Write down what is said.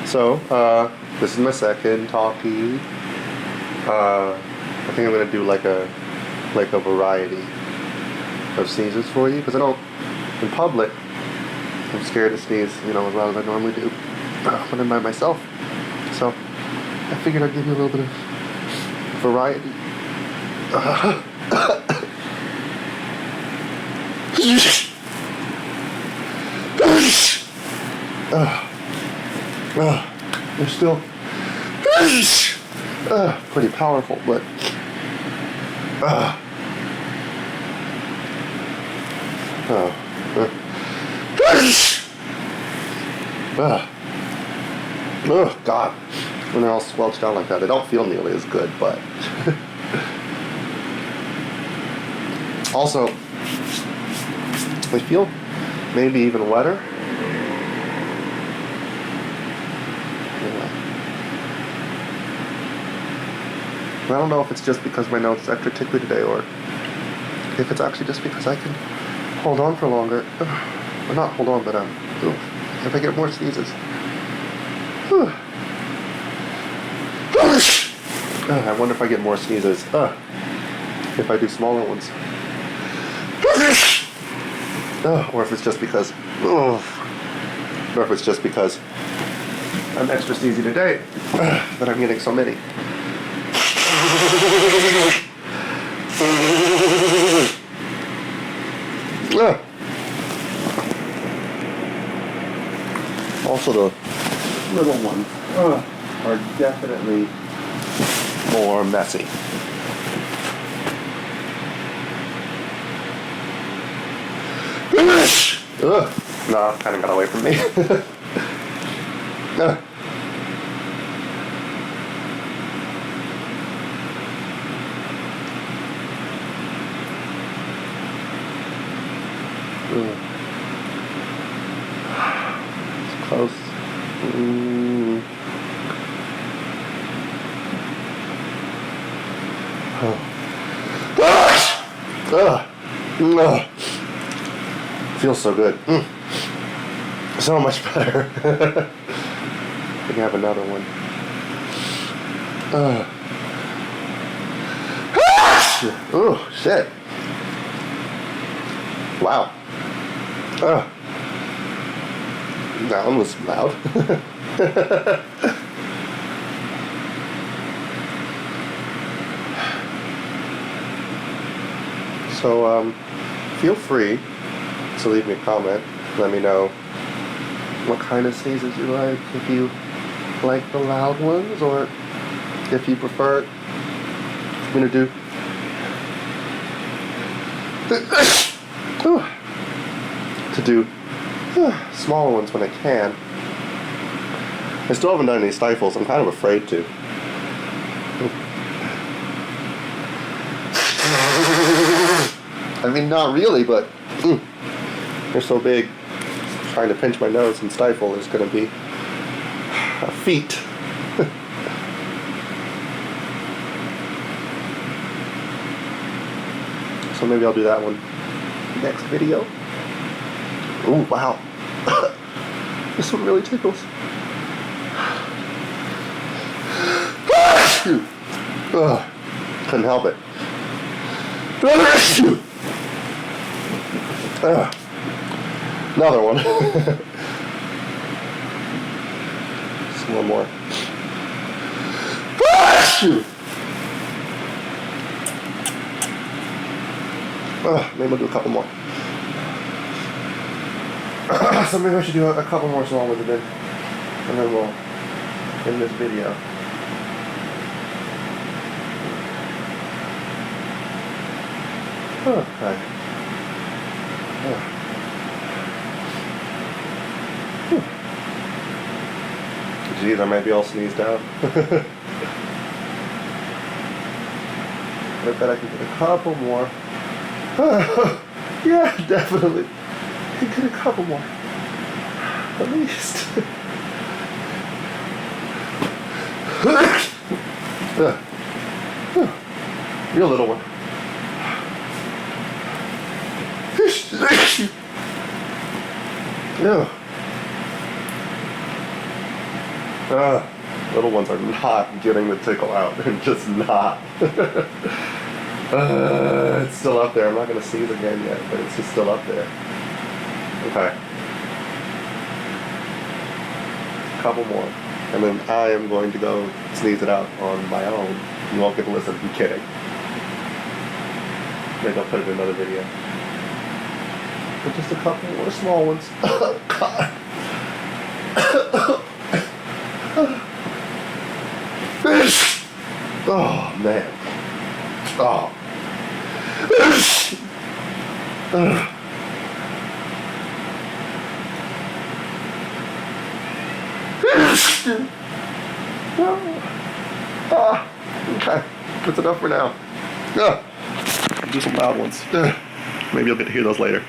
So, this is my second talkie. I think I'm gonna do like a variety of sneezes for you because I don't in public. I'm scared to sneeze, as loud as I normally do when I'm by myself. So, I figured I'd give you a little bit of variety. They're still pretty powerful, but oh God, when they're all squelched out like that, they don't feel nearly as good, but also they feel maybe even wetter. I don't know if it's just because my nose is extra tickly today or if it's actually just because I can hold on for longer. Or not hold on, but if I get more sneezes. I wonder if I get more sneezes if I do smaller ones. Or if it's just because I'm extra sneezy today that I'm getting so many. Also, the little ones are definitely more messy. No, kind of got away from me. It's close. Feels so good. So much better. I can have another one. Oh, shit. Wow. That one was loud. So, feel free to leave me a comment. Let me know what kind of sneezes you like. If you like the loud ones, or if you prefer me to do smaller ones when I can. I still haven't done any stifles. I'm kind of afraid to. I mean, not really, but they're so big. Trying to pinch my nose and stifle is going to be a feat. So maybe I'll do that one next video. Ooh, wow. This one really tickles. Couldn't help it. Another one. Just one more. Maybe we'll do a couple more. So maybe I should do a couple more small ones and then we'll end this video. Okay. Geez, I might be all sneezed out. I bet I can get a couple more. Yeah, definitely. I can get a couple more. At least. You're a little one. No. Little ones are not getting the tickle out. They're just not. It's still up there. I'm not going to sneeze again yet, but it's just still up there. Okay. A couple more. And then I am going to go sneeze it out on my own. You won't get to listen. I'm kidding. Maybe I'll put it in another video. But just a couple more small ones. Oh, God. Oh, man. Oh. Okay. That's enough for now. Do some loud ones. Maybe you'll get to hear those later.